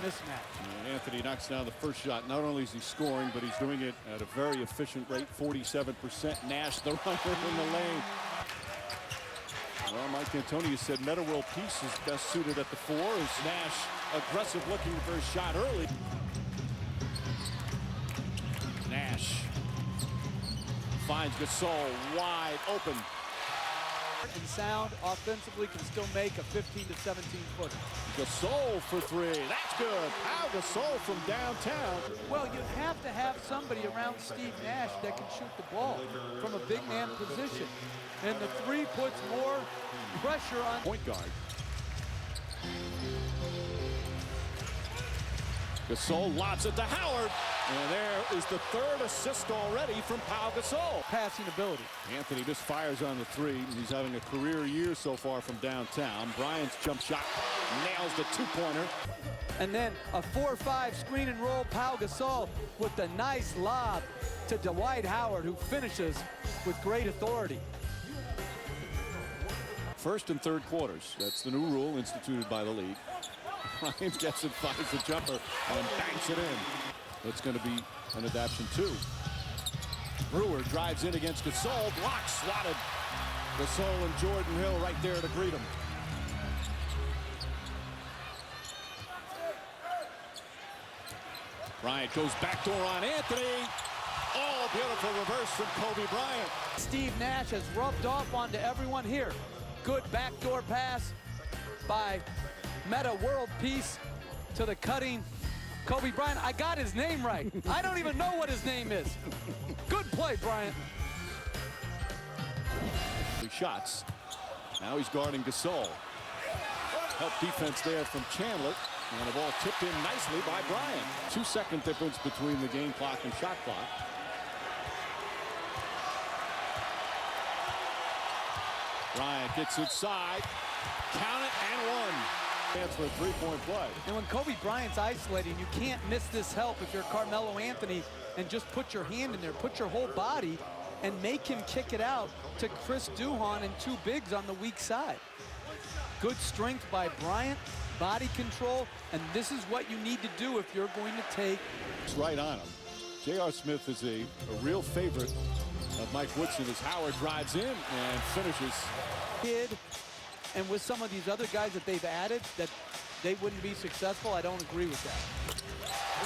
mismatch. And Anthony knocks down the first shot. Not only is he scoring, but he's doing it at a very efficient rate, 47%. Nash, the runner in the lane. Well, Mike D'Antoni said Metta World Peace is best suited at the 4 as Nash aggressive looking for his shot early. Nash finds Gasol wide open. And sound offensively can still make a 15 to 17 footer. Gasol for 3. That's good. Pau Gasol from downtown. Well, you have to have somebody around Steve Nash that can shoot the ball from a big man position. And the 3 puts more pressure on point guard. Gasol lobs it to Howard. And there is the 3rd assist already from Pau Gasol. Passing ability. Anthony just fires on the 3. He's having a career year so far from downtown. Bryant's jump shot nails the 2-pointer. And then a 4-5 screen and roll. Pau Gasol with the nice lob to Dwight Howard, who finishes with great authority. First and third quarters. That's the new rule instituted by the league. Bryant gets it, finds the jumper, and banks it in. It's going to be an adaptation too. Brewer drives in against Gasol, blocks, swatted. Gasol and Jordan Hill right there to greet him. Bryant goes backdoor on Anthony. Oh, beautiful reverse from Kobe Bryant. Steve Nash has rubbed off onto everyone here. Good backdoor pass by Metta World Peace to the cutting Kobe Bryant. I got his name right. I don't even know what his name is. Good play, Bryant. Shots. Now he's guarding Gasol. Help defense there from Chandler. And the ball tipped in nicely by Bryant. 2-second difference between the game clock and shot clock. Bryant gets inside. Count it and 1. Chance for a 3-point play. And when Kobe Bryant's isolating, you can't miss this help if you're Carmelo Anthony and just put your hand in there, put your whole body, and make him kick it out to Chris Duhon and 2 bigs on the weak side. Good strength by Bryant, body control, and this is what you need to do if you're going to take. It's right on him. J.R. Smith is a real favorite of Mike Woodson as Howard drives in and finishes. Kid. And with some of these other guys that they've added, that they wouldn't be successful, I don't agree with that.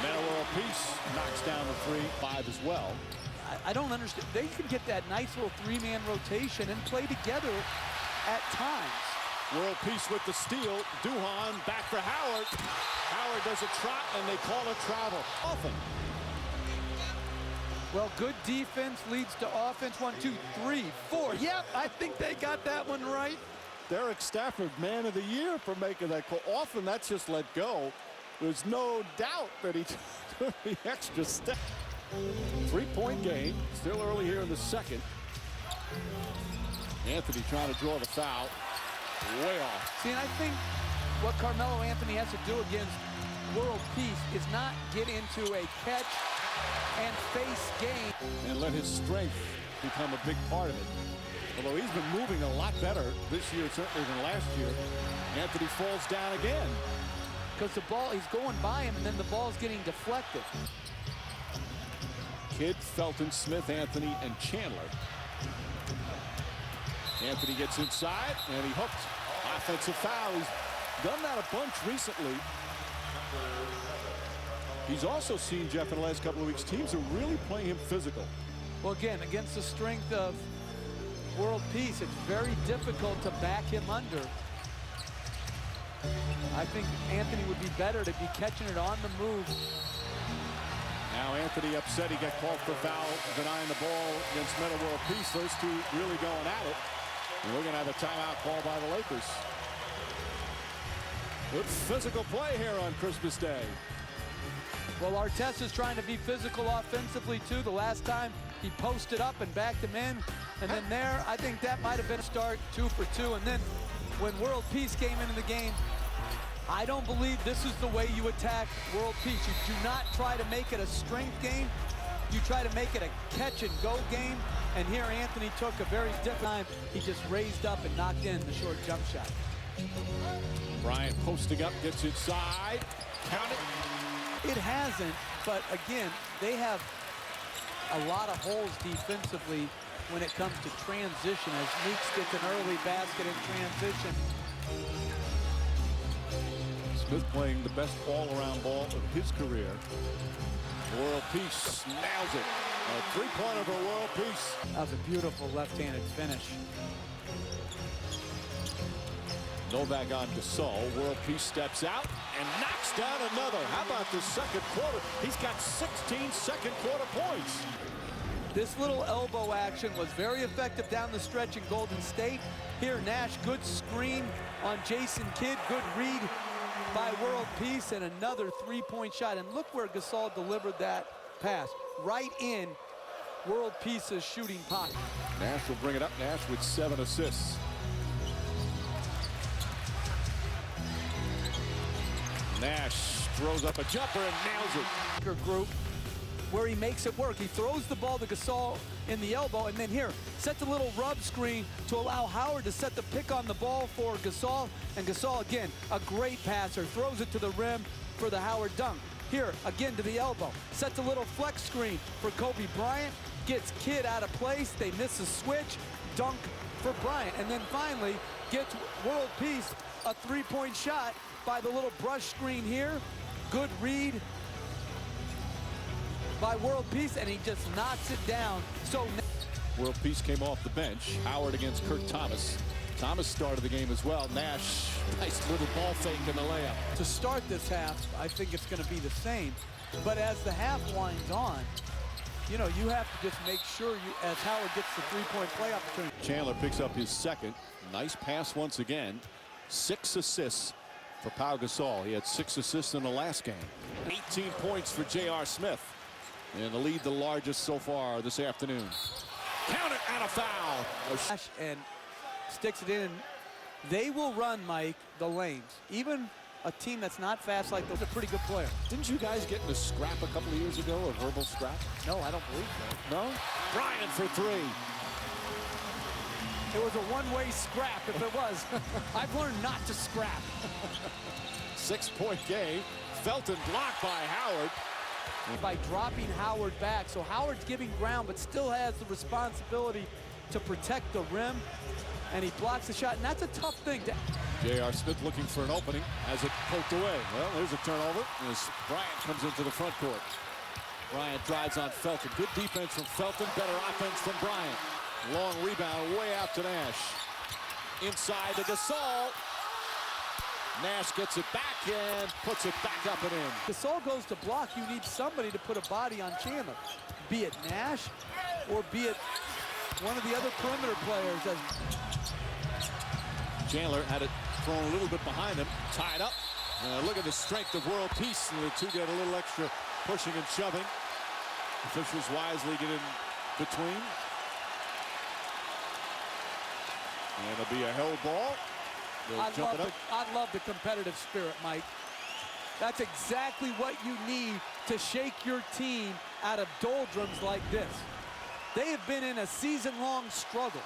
Metta World Peace knocks down the 3, 5 as well. I don't understand. They can get that nice little 3-man rotation and play together at times. World Peace with the steal. Duhon back for Howard. Howard does a trot, and they call it travel. Often. Well, good defense leads to offense. 1, 2, 3, 4. Yep, I think they got that one right. Derek Stafford, man of the year for making that call. Often that's just let go. There's no doubt that he took the extra step. 3-point game. Still early here in the second. Anthony trying to draw the foul. Way off. See, and I think what Carmelo Anthony has to do against World Peace is not get into a catch and face game. And let his strength become a big part of it. Although he's been moving a lot better this year, certainly than last year. Anthony falls down again. Because the ball, he's going by him, and then the ball's getting deflected. Kidd, Felton, Smith, Anthony, and Chandler. Anthony gets inside, and he hooked. Offensive foul. He's done that a bunch recently. He's also seen, Jeff, in the last couple of weeks, teams are really playing him physical. Well, again, against the strength of World Peace, it's very difficult to back him under. I think Anthony would be better to be catching it on the move. Now Anthony upset. He got called for foul, denying the ball against Metta World Peace. Those two really going at it. And we're going to have a timeout call by the Lakers. Good physical play here on Christmas Day. Well, Artest is trying to be physical offensively, too. The last time he posted up and backed him in. And then there, I think that might have been a start, 2 for 2. And then when World Peace came into the game, I don't believe this is the way you attack World Peace. You do not try to make it a strength game. You try to make it a catch-and-go game. And here Anthony took a very different time. He just raised up and knocked in the short jump shot. Bryant posting up, gets inside. Count it. It hasn't, but again, they have a lot of holes defensively when it comes to transition, as Meeks gets an early basket in transition. Smith playing the best all-around ball of his career. World Peace nails it. A three-pointer for World Peace. That was a beautiful left-handed finish. Novak on Gasol. World Peace steps out and knocks down another. How about the second quarter? He's got 16 second quarter points. This little elbow action was very effective down the stretch in Golden State. Here, Nash, good screen on Jason Kidd. Good read by World Peace, and another three-point shot. And look where Gasol delivered that pass. Right in World Peace's shooting pocket. Nash will bring it up. Nash with 7 assists. Nash throws up a jumper and nails it. Group where he makes it work. He throws the ball to Gasol in the elbow, and then here, sets a little rub screen to allow Howard to set the pick on the ball for Gasol. And Gasol, again, a great passer, throws it to the rim for the Howard dunk. Here, again to the elbow, sets a little flex screen for Kobe Bryant, gets Kidd out of place, they miss a switch, dunk for Bryant. And then finally, gets World Peace a three-point shot by the little brush screen here. Good read by World Peace, and he just knocks it down. So World Peace came off the bench. Howard against Kurt Thomas. Thomas started the game as well. Nash, nice little ball fake in the layup. to start this half, I think it's going to be the same. But as the half winds on, you know, you have to just make sure as Howard gets the three-point play opportunity. Chandler picks up his second. Nice pass once again. 6 assists for Pau Gasol. He had 6 assists in the last game. 18 points for J.R. Smith. And the lead, the largest so far this afternoon. Count it, and a foul. And sticks it in. They will run, Mike, the lanes. Even a team that's not fast like those, a pretty good player. Didn't you guys get in a scrap a couple of years ago, a verbal scrap? No, I don't believe so. No? Bryant for 3. It was a one-way scrap if it was. I've learned not to scrap. 6-point game. Felton blocked by Howard. By dropping Howard back. So Howard's giving ground, but still has the responsibility to protect the rim. And he blocks the shot, and that's a tough thing to. J.R. Smith looking for an opening, has it poked away. Well, there's a turnover as Bryant comes into the front court. Bryant drives on Felton. Good defense from Felton, better offense from Bryant. Long rebound way out to Nash. Inside to Gasol. Nash gets it back and puts it back up and in. Gasol goes to block. You need somebody to put a body on Chandler, be it Nash or be it one of the other perimeter players. Chandler had it thrown a little bit behind him, tied up. Look at the strength of World Peace, and the two get a little extra pushing and shoving. Officials wisely get in between. And it'll be a held ball. I love the competitive spirit, Mike. That's exactly what you need to shake your team out of doldrums like this. They have been in a season-long struggle.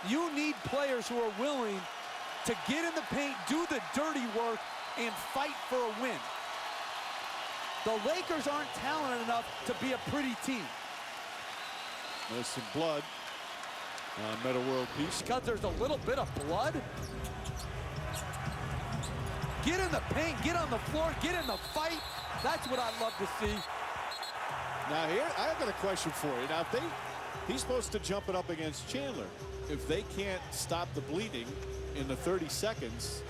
You need players who are willing to get in the paint, do the dirty work, and fight for a win. The Lakers aren't talented enough to be a pretty team. There's some blood on Meta World Peace. Because there's a little bit of blood. Get in the paint, get on the floor, get in the fight. That's what I'd love to see. Now here, I've got a question for you. Now, if he's supposed to jump it up against Chandler. If they can't stop the bleeding in the 30 seconds,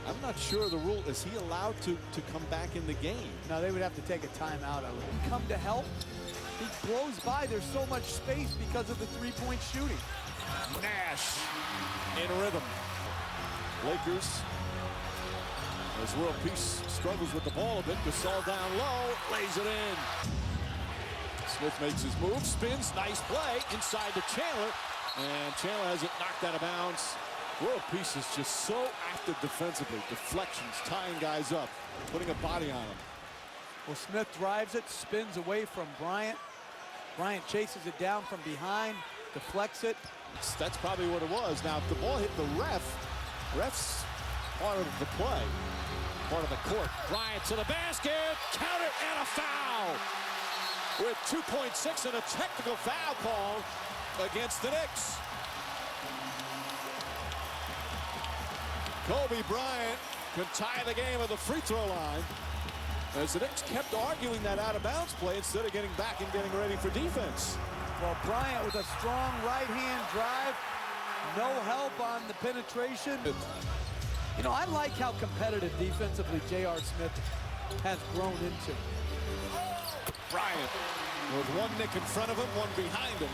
I'm not sure the rule, is he allowed to come back in the game? No, they would have to take a timeout of it. Come to help. He blows by. There's so much space because of the three-point shooting. Nash in rhythm. Lakers, as World Peace struggles with the ball a bit. Gasol down low, lays it in. Smith makes his move, spins, nice play, inside to Chandler. And Chandler has it knocked out of bounds. World Peace is just so active defensively. Deflections, tying guys up, putting a body on them. Well, Smith drives it, spins away from Bryant. Bryant chases it down from behind, deflects it. That's probably what it was. Now, if the ball hit the ref, Refs part of the play, part of the court. Bryant to the basket, count it, and a foul. With 2.6 and a technical foul call against the Knicks. Kobe Bryant can tie the game at the free throw line as the Knicks kept arguing that out-of-bounds play instead of getting back and getting ready for defense. Well, Bryant with a strong right-hand drive, no help on the penetration. You know, I like how competitive defensively J.R. Smith has grown into. Bryant with one Knick in front of him, one behind him.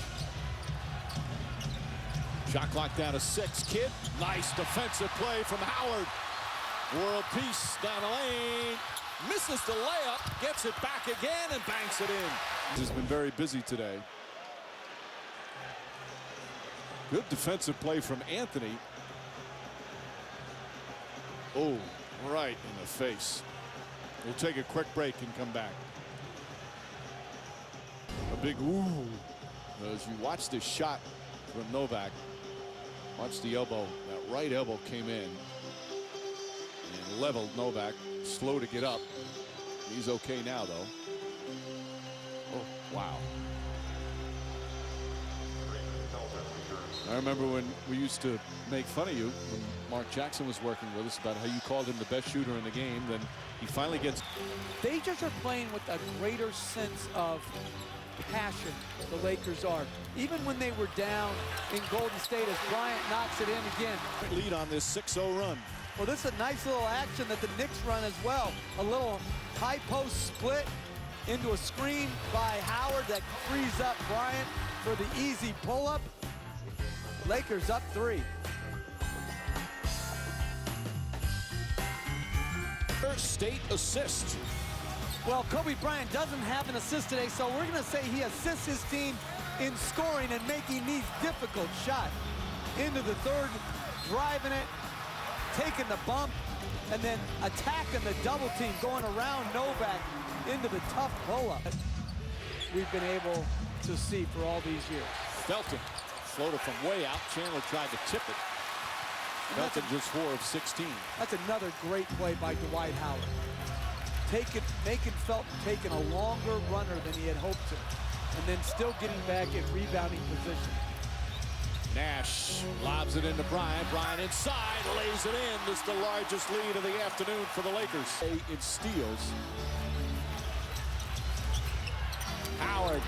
Shot clock down to 6. Kidd, nice defensive play from Howard. World Peace down the lane. Misses the layup, gets it back again, and banks it in. He's been very busy today. Good defensive play from Anthony. Oh, right in the face. We'll take a quick break and come back. A big ooh as you watch this shot from Novak. Watch the elbow. That right elbow came in and leveled Novak. Slow to get up. He's okay now, though. Oh, wow. I remember when we used to make fun of you when Mark Jackson was working with us about how you called him the best shooter in the game. Then he finally gets. They just are playing with a greater sense of passion, the Lakers are. Even when they were down in Golden State as Bryant knocks it in again. Lead on this 6-0 run. Well, this is a nice little action that the Knicks run as well. A little high post split into a screen by Howard that frees up Bryant for the easy pull-up. Lakers up 3. First state assist. Well, Kobe Bryant doesn't have an assist today, so we're going to say he assists his team in scoring and making these difficult shots. Into the third, driving it, taking the bump, and then attacking the double team, going around Novak into the tough pull-up we've been able to see for all these years. Felton floated from way out. Chandler tried to tip it. Felton just 4 of 16. That's another great play by Dwight Howard. Making Felton taking a longer runner than he had hoped to, and then still getting back in rebounding position. Nash lobs it into Bryant. Bryant inside, lays it in. This is the largest lead of the afternoon for the Lakers. In steals. Howard,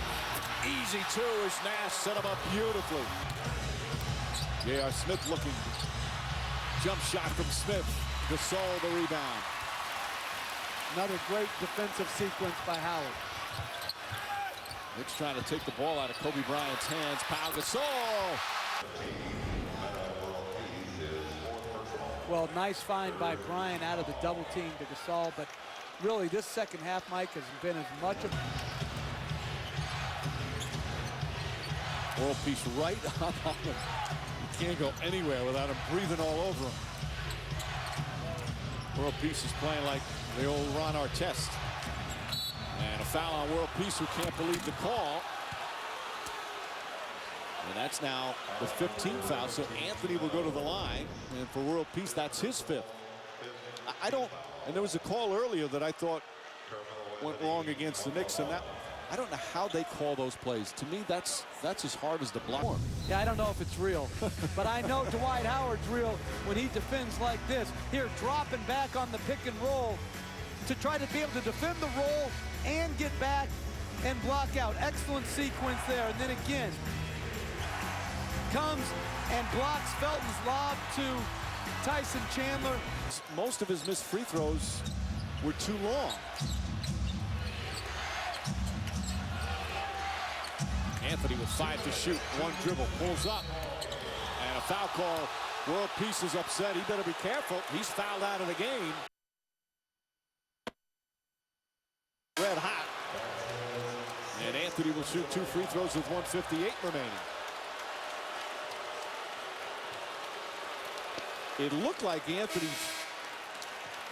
easy two as Nash set him up beautifully. J.R. Smith looking. Jump shot from Smith. Gasol the rebound. Another great defensive sequence by Howard. Knicks trying to take the ball out of Kobe Bryant's hands. Pau Gasol. Well, nice find by Bryant out of the double team to Gasol, but really this second half, Mike, has been as much of World Peace right on him. He can't go anywhere without him breathing all over him. World Peace is playing like the old Ron Artest. And a foul on World Peace, who can't believe the call. And that's now the 15th foul, so Anthony will go to the line. And for World Peace, that's his 5th. I don't, and there was a call earlier that I thought went wrong against the Knicks, and that, I don't know how they call those plays. To me, that's as hard as the block. Yeah, I don't know if it's real, but I know Dwight Howard's real when he defends like this. Here, dropping back on the pick and roll to try to be able to defend the roll and get back and block out. Excellent sequence there. And then again, comes and blocks Felton's lob to Tyson Chandler. Most of his missed free throws were too long. Anthony with 5 to shoot. One dribble, pulls up. And a foul call. World Peace is upset. He better be careful. He's fouled out of the game. Red hot. And Anthony will shoot 2 free throws with 1:58 remaining. It looked like Anthony.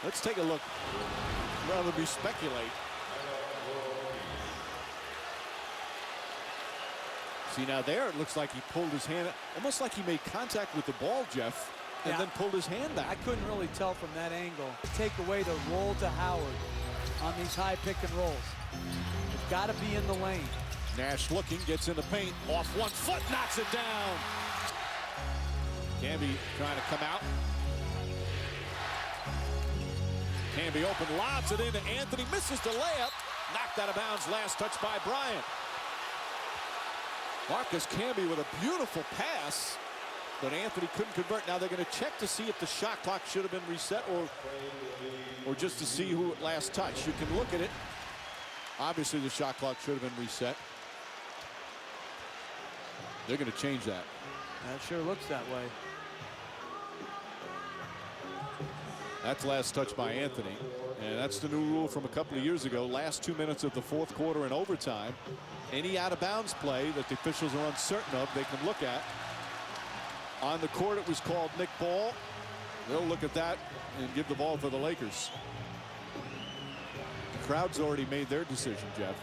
Let's take a look. Rather than speculate. See, now there it looks like he pulled his hand, almost like he made contact with the ball, Jeff. and Yeah. then pulled his hand I back. couldn't really tell from that angle. Take away the roll to Howard on these high pick and rolls. It's got to be in the lane. Nash looking, gets in the paint, off 1 foot, knocks it down. Camby trying to come out. Camby open, lobs it into Anthony, misses the layup. Knocked out of bounds, last touch by Bryant. Marcus Camby with a beautiful pass, but Anthony couldn't convert. Now they're going to check to see if the shot clock should have been reset or just to see who at last touched. You can look at it. Obviously the shot clock should have been reset. They're going to change that. That sure looks that way. That's last touch by Anthony. And that's the new rule from a couple of years ago. Last 2 minutes of the fourth quarter in overtime. Any out of bounds play that the officials are uncertain of, they can look at. On the court, it was called Nick Ball. They'll look at that and give the ball for the Lakers. The crowd's already made their decision, Jeff.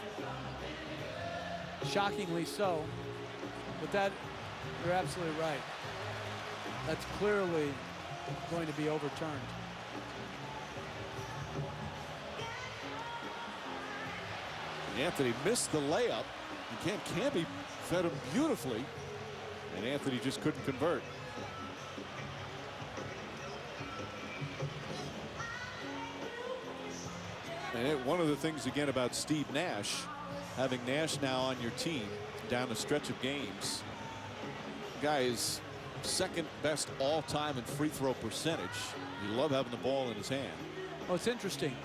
Shockingly so. But that, you're absolutely right. That's clearly going to be overturned. Anthony missed the layup. And Camby fed him beautifully. And Anthony just couldn't convert. And one of the things again about Steve Nash, having Nash now on your team down a stretch of games, the guy is second best all-time in free throw percentage. You love having the ball in his hand. Well, it's interesting.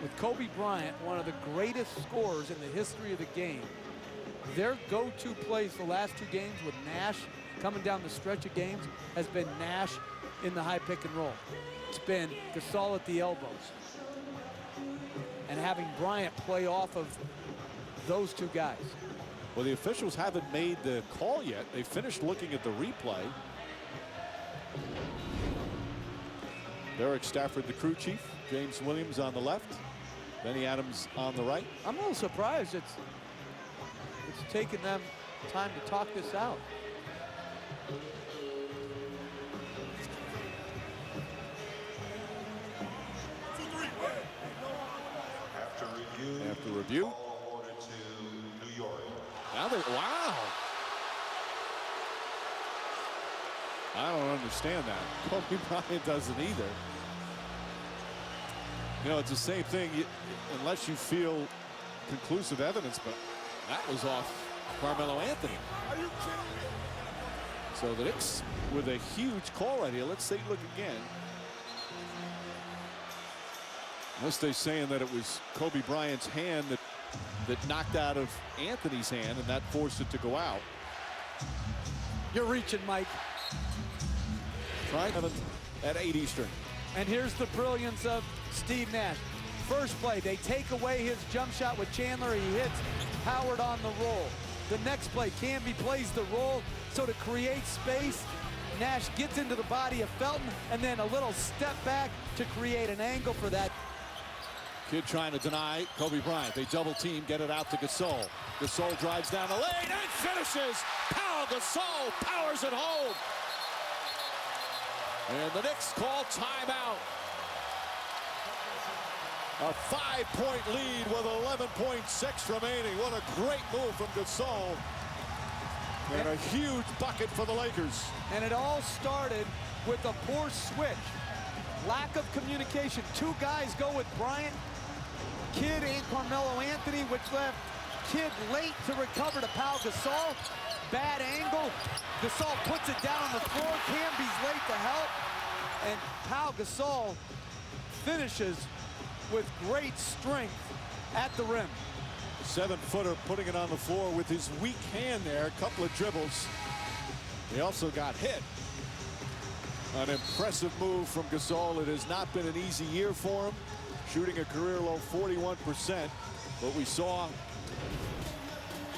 With Kobe Bryant, one of the greatest scorers in the history of the game, their go-to plays the last 2 games with Nash coming down the stretch of games has been Nash in the high pick and roll. It's been Gasol at the elbows. And having Bryant play off of those 2 guys. Well, the officials haven't made the call yet. They finished looking at the replay. Derek Stafford, the crew chief. James Williams on the left. Benny Adams on the right. I'm a little surprised it's taken them time to talk this out. After review. Now they, wow. I don't understand that. Kobe Bryant doesn't either. You know, it's the same thing, unless you feel conclusive evidence, but that was off Carmelo Anthony. Are you kidding me? So the Knicks with a huge call right here. Let's take a look again. Unless they're saying that it was Kobe Bryant's hand that knocked out of Anthony's hand and that forced it to go out. You're reaching, Mike. Try at 8 Eastern. And here's the brilliance of Steve Nash. First play, they take away his jump shot with Chandler. He hits Howard on the roll. The next play, Camby plays the roll. So to create space, Nash gets into the body of Felton and then a little step back to create an angle for that. Kid trying to deny Kobe Bryant. They double team, get it out to Gasol. Gasol drives down the lane and finishes. Pau Gasol powers it home. And the Knicks call timeout. A 5-point lead with 11.6 remaining. What a great move from Gasol. And a huge bucket for the Lakers. And it all started with a poor switch. Lack of communication. 2 guys go with Bryant, Kidd and Carmelo Anthony, which left Kidd late to recover to Pau Gasol. Bad angle. Gasol puts it down on the floor. Camby's late to help. And Pau Gasol finishes with great strength at the rim. 7-footer putting it on the floor with his weak hand there. A couple of dribbles. He also got hit. An impressive move from Gasol. It has not been an easy year for him. Shooting a career low 41%. But we saw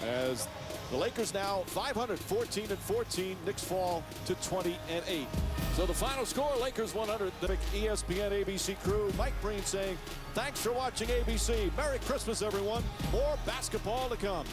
as the Lakers now 514-14. Knicks fall to 20-8. So the final score, Lakers 100. The ESPN ABC crew, Mike Breen saying, thanks for watching ABC. Merry Christmas, everyone. More basketball to come.